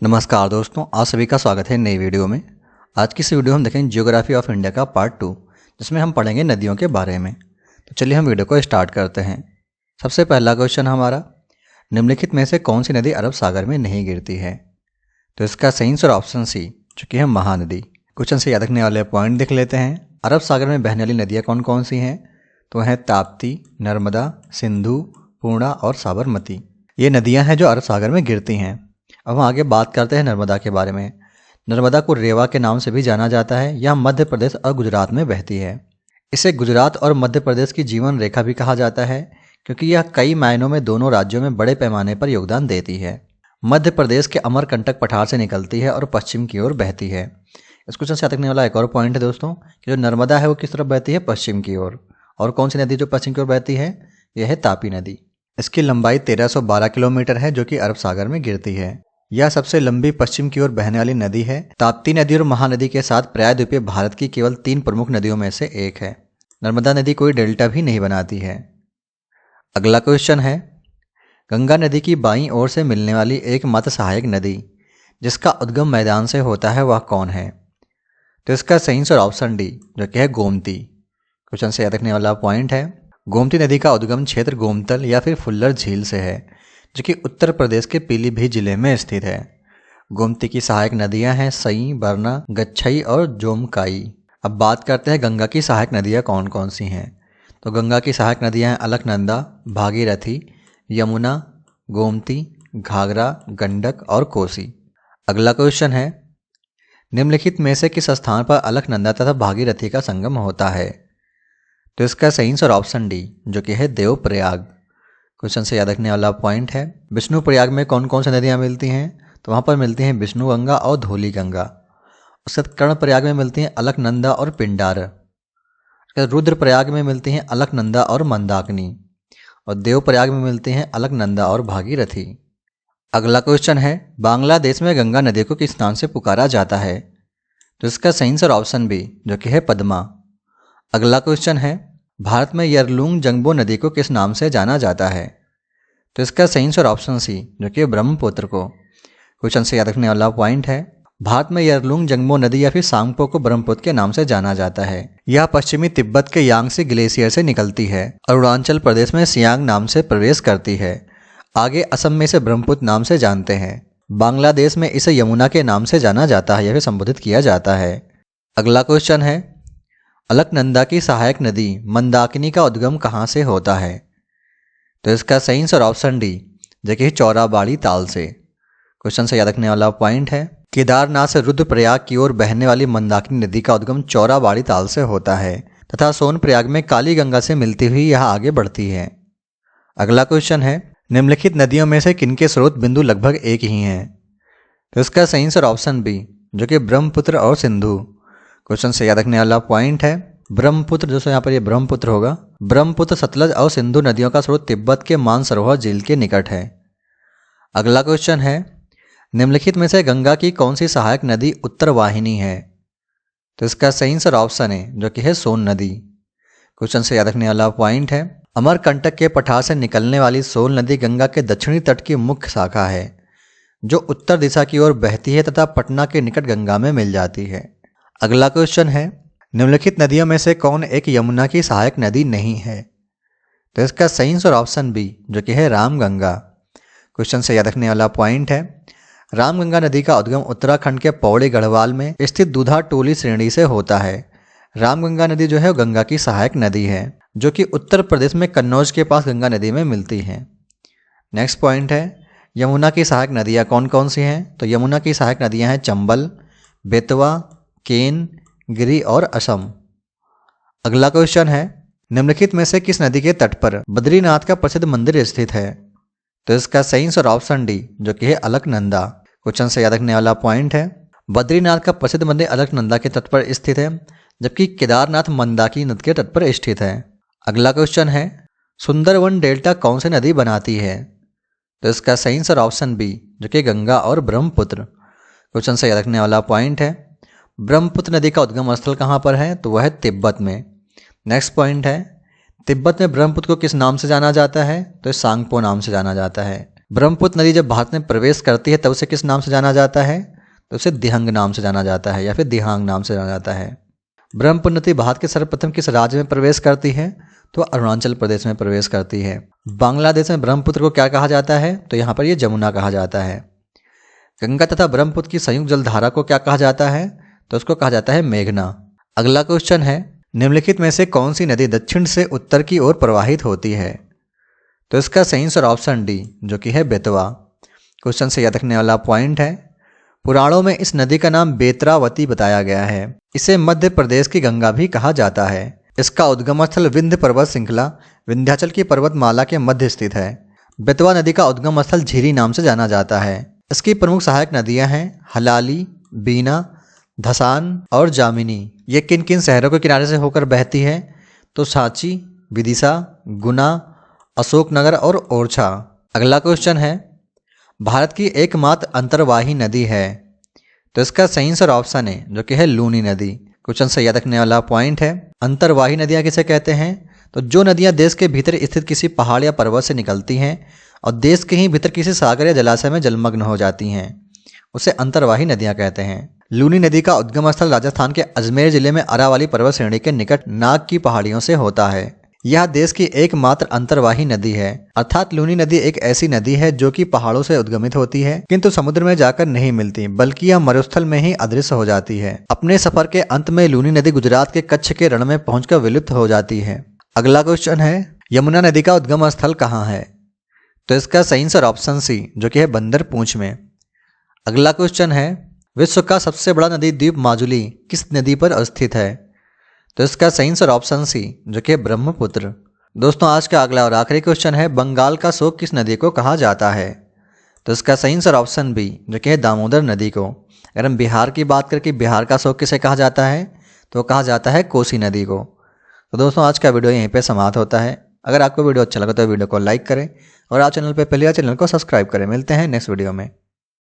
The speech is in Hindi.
नमस्कार दोस्तों, आप सभी का स्वागत है नई वीडियो में। आज की इस वीडियो में हम देखेंगे ज्योग्राफी ऑफ इंडिया का पार्ट 2, जिसमें हम पढ़ेंगे नदियों के बारे में। तो चलिए हम वीडियो को स्टार्ट करते हैं। सबसे पहला क्वेश्चन हमारा, निम्नलिखित में से कौन सी नदी अरब सागर में नहीं गिरती है? तो इसका सही आंसर ऑप्शन सी, जो कि है महानदी। क्वेश्चन से याद रखने वाले पॉइंट देख लेते हैं। अरब सागर में बहने वाली नदियाँ कौन कौन सी हैं? तो हैं ताप्ती, नर्मदा, सिंधु, पूर्णा और साबरमती। ये नदियाँ हैं जो अरब सागर में गिरती हैं। अब हम आगे बात करते हैं नर्मदा के बारे में। नर्मदा को रेवा के नाम से भी जाना जाता है। यह मध्य प्रदेश और गुजरात में बहती है। इसे गुजरात और मध्य प्रदेश की जीवन रेखा भी कहा जाता है, क्योंकि यह कई मायनों में दोनों राज्यों में बड़े पैमाने पर योगदान देती है। मध्य प्रदेश के अमरकंटक पठार से निकलती है और पश्चिम की ओर बहती है। इस क्वेश्चन से याद रखने वाला एक और पॉइंट है दोस्तों, कि जो नर्मदा है वो किस तरफ बहती है? पश्चिम की ओर। और कौन सी नदी जो पश्चिम की ओर बहती है? यह है तापी नदी। इसकी लंबाई 1312 किलोमीटर है, जो कि अरब सागर में गिरती है। यह सबसे लंबी पश्चिम की ओर बहने वाली नदी है। ताप्ती नदी और महानदी के साथ प्रायद्वीपीय भारत की केवल 3 प्रमुख नदियों में से एक है। नर्मदा नदी कोई डेल्टा भी नहीं बनाती है। अगला क्वेश्चन है, गंगा नदी की बाईं ओर से मिलने वाली एकमात्र सहायक नदी जिसका उद्गम मैदान से होता है, वह कौन है? तो इसका सही आंसर ऑप्शन डी, जो कि है गोमती। क्वेश्चन से याद रखने वाला पॉइंट है, गोमती नदी का उद्गम क्षेत्र गोमतल या फिर फुल्लर झील से है, जो कि उत्तर प्रदेश के पीलीभीत जिले में स्थित है। गोमती की सहायक नदियां हैं सई, बरना, गच्छई और जोमकाई। अब बात करते हैं गंगा की सहायक नदियां कौन कौन सी हैं। तो गंगा की सहायक नदियां हैं अलकनंदा, भागीरथी, यमुना, गोमती, घाघरा, गंडक और कोसी। अगला क्वेश्चन है, निम्नलिखित में से किस स्थान पर अलकनंदा तथा भागीरथी का संगम होता है? तो इसका सही आंसर ऑप्शन डी, जो कि है देवप्रयाग। क्वेश्चन से याद रखने वाला पॉइंट है, विष्णुप्रयाग में कौन कौन सी नदियाँ मिलती हैं? तो वहाँ पर मिलती हैं विष्णु गंगा और धौली गंगा। उसके बाद कर्णप्रयाग में मिलती हैं अलकनंदा और पिंडार। रुद्रप्रयाग में मिलती हैं अलकनंदा और मंदाकिनी। और देवप्रयाग में मिलती हैं अलकनंदा और भागीरथी। अगला क्वेश्चन है, बांग्लादेश में गंगा नदी को किस नाम से पुकारा जाता है? तो इसका सही आंसर ऑप्शन बी, जो कि है पद्मा। अगला क्वेश्चन है, भारत में यरलुंग जंगबो नदी को किस नाम से जाना जाता है? तो इसका सही आंसर ऑप्शन सी, जो कि ब्रह्मपुत्र को। क्वेश्चन से याद रखने वाला पॉइंट है, भारत में यरलुंग जंगबो नदी या फिर सांगपो को ब्रह्मपुत्र के नाम से जाना जाता है। यह पश्चिमी तिब्बत के यांगसी ग्लेशियर से निकलती है। अरुणाचल प्रदेश में सियांग नाम से प्रवेश करती है। आगे असम में इसे ब्रह्मपुत्र नाम से जानते हैं। बांग्लादेश में इसे यमुना के नाम से जाना जाता है या फिर संबोधित किया जाता है। अगला क्वेश्चन है, अलकनंदा की सहायक नदी मंदाकिनी का उद्गम कहाँ से होता है? तो इसका सही आंसर ऑप्शन डी, जो कि चौराबाड़ी ताल से। क्वेश्चन से याद रखने वाला पॉइंट है, केदारनाथ से रुद्रप्रयाग की ओर बहने वाली मंदाकिनी नदी का उद्गम चौराबाड़ी ताल से होता है तथा सोनप्रयाग में काली गंगा से मिलती हुई यह आगे बढ़ती है। अगला क्वेश्चन है, निम्नलिखित नदियों में से किनके स्रोत बिंदु लगभग एक ही हैं? तो इसका सही आंसर ऑप्शन बी, जो कि ब्रह्मपुत्र और सिंधु। क्वेश्चन से याद रखने वाला पॉइंट है, ब्रह्मपुत्र, जो यहाँ पर ये ब्रह्मपुत्र होगा, ब्रह्मपुत्र, सतलज और सिंधु नदियों का स्रोत तिब्बत के मानसरोवर झील के निकट है। अगला क्वेश्चन है, निम्नलिखित में से गंगा की कौन सी सहायक नदी उत्तर वाहिनी है? तो इसका सही आंसर ऑप्शन है, जो कि है सोन नदी। क्वेश्चन से याद रखने वाला पॉइंट है, अमरकंटक के पठार से निकलने वाली सोन नदी गंगा के दक्षिणी तट की मुख्य शाखा है, जो उत्तर दिशा की ओर बहती है तथा पटना के निकट गंगा में मिल जाती है। अगला क्वेश्चन है, निम्नलिखित नदियों में से कौन एक यमुना की सहायक नदी नहीं है? तो इसका सही आंसर ऑप्शन बी, जो कि है रामगंगा। क्वेश्चन से याद रखने वाला पॉइंट है, रामगंगा नदी का उद्गम उत्तराखंड के पौड़ी गढ़वाल में स्थित दूधा टोली श्रेणी से होता है। रामगंगा नदी जो है वो गंगा की सहायक नदी है, जो कि उत्तर प्रदेश में कन्नौज के पास गंगा नदी में मिलती है। नेक्स्ट पॉइंट है, यमुना की सहायक नदियाँ कौन कौन सी हैं? तो यमुना की सहायक नदियाँ हैं चंबल, बेतवा, केन, गिरी और असम। अगला क्वेश्चन है, निम्नलिखित में से किस नदी के तट पर बद्रीनाथ का प्रसिद्ध मंदिर स्थित है? तो इसका सही आंसर ऑप्शन डी, जो कि है अलकनंदा। क्वेश्चन से याद रखने वाला पॉइंट है, बद्रीनाथ का प्रसिद्ध मंदिर अलकनंदा के तट पर स्थित है, जबकि केदारनाथ मंदाकिनी नदी के तट पर स्थित है। अगला क्वेश्चन है, सुंदरवन डेल्टा कौन सी नदी बनाती है? तो इसका सही आंसर ऑप्शन बी, जो कि गंगा और ब्रह्मपुत्र। क्वेश्चन से याद रखने वाला पॉइंट है, ब्रह्मपुत्र नदी का उद्गम स्थल कहाँ पर है? तो वह है तिब्बत में। नेक्स्ट पॉइंट है, तिब्बत में ब्रह्मपुत्र को किस नाम से जाना जाता है? तो सांगपो नाम से जाना जाता है। ब्रह्मपुत्र नदी जब भारत में प्रवेश करती है तब उसे किस नाम से जाना जाता है? तो उसे दिहंग नाम से जाना जाता है या फिर दिहांग नाम से जाना जाता है। ब्रह्मपुत्र नदी भारत के सर्वप्रथम किस राज्य में प्रवेश करती है? तो अरुणाचल प्रदेश में प्रवेश करती है। बांग्लादेश में ब्रह्मपुत्र को क्या कहा जाता है? तो यहाँ पर यह जमुना कहा जाता है। गंगा तथा ब्रह्मपुत्र की संयुक्त जलधारा को क्या कहा जाता है? तो उसको कहा जाता है मेघना। अगला क्वेश्चन है, निम्नलिखित में से कौन सी नदी दक्षिण से उत्तर की ओर प्रवाहित होती है? तो इसका सही आंसर ऑप्शन डी जो कि है बेतवा। क्वेश्चन से याद रखने वाला पॉइंट है। पुराणों में इस नदी का नाम बेत्रावती बताया गया है। इसे मध्य प्रदेश की गंगा भी कहा जाता है। इसका उद्गम स्थल विंध्य पर्वत श्रृंखला विंध्याचल की पर्वतमाला के मध्य स्थित है। बेतवा नदी का उद्गम स्थल झीरी नाम से जाना जाता है। इसकी प्रमुख सहायक नदियां हैं हलाली, बीना, धसान और जामिनी। ये किन किन शहरों के किनारे से होकर बहती है? तो सांची, विदिशा, गुना, अशोकनगर और ओरछा। अगला क्वेश्चन है, भारत की एकमात्र अंतर्वाही नदी है। तो इसका सही आंसर ऑप्शन है जो कि है लूनी नदी। क्वेश्चन से याद रखने वाला पॉइंट है। अंतर्वाही नदियां किसे कहते हैं? तो जो नदियां देश के भीतर स्थित किसी पहाड़ या पर्वत से निकलती हैं और देश के ही भीतर किसी सागर या जलाशय में जलमग्न हो जाती हैं उसे अंतर्वाही नदियां कहते हैं। लूनी नदी का उद्गम स्थल राजस्थान के अजमेर जिले में अरावली पर्वत श्रेणी के निकट नाग की पहाड़ियों से होता है। यह देश की एकमात्र अंतर्वाही नदी है, अर्थात लूनी नदी एक ऐसी नदी है जो कि पहाड़ों से उद्गमित होती है किंतु समुद्र में जाकर नहीं मिलती, बल्कि यह मरुस्थल में ही अदृश्य हो जाती है। अपने सफर के अंत में लूनी नदी गुजरात के कच्छ के रण में पहुंचकर विलुप्त हो जाती है। अगला क्वेश्चन है, यमुना नदी का उद्गम स्थल कहाँ है? तो इसका सही आंसर ऑप्शन सी जो कि है बंदर पूंछ में। अगला क्वेश्चन है, विश्व का सबसे बड़ा नदी द्वीप माजुली किस नदी पर स्थित है? तो इसका सही आंसर ऑप्शन सी जो कि ब्रह्मपुत्र। दोस्तों आज का अगला और आखिरी क्वेश्चन है, बंगाल का शोक किस नदी को कहा जाता है? तो इसका सही आंसर ऑप्शन बी जो कि है दामोदर नदी को। अगर हम बिहार की बात करें कि बिहार का शोक किसे कहा जाता है तो कहा जाता है कोसी नदी को। तो दोस्तों आज का वीडियो यहीं पे समाप्त होता है। अगर आपको वीडियो अच्छा लगा तो वीडियो को लाइक करें और आप चैनल पर पहले चैनल को सब्सक्राइब करें। मिलते हैं नेक्स्ट वीडियो में।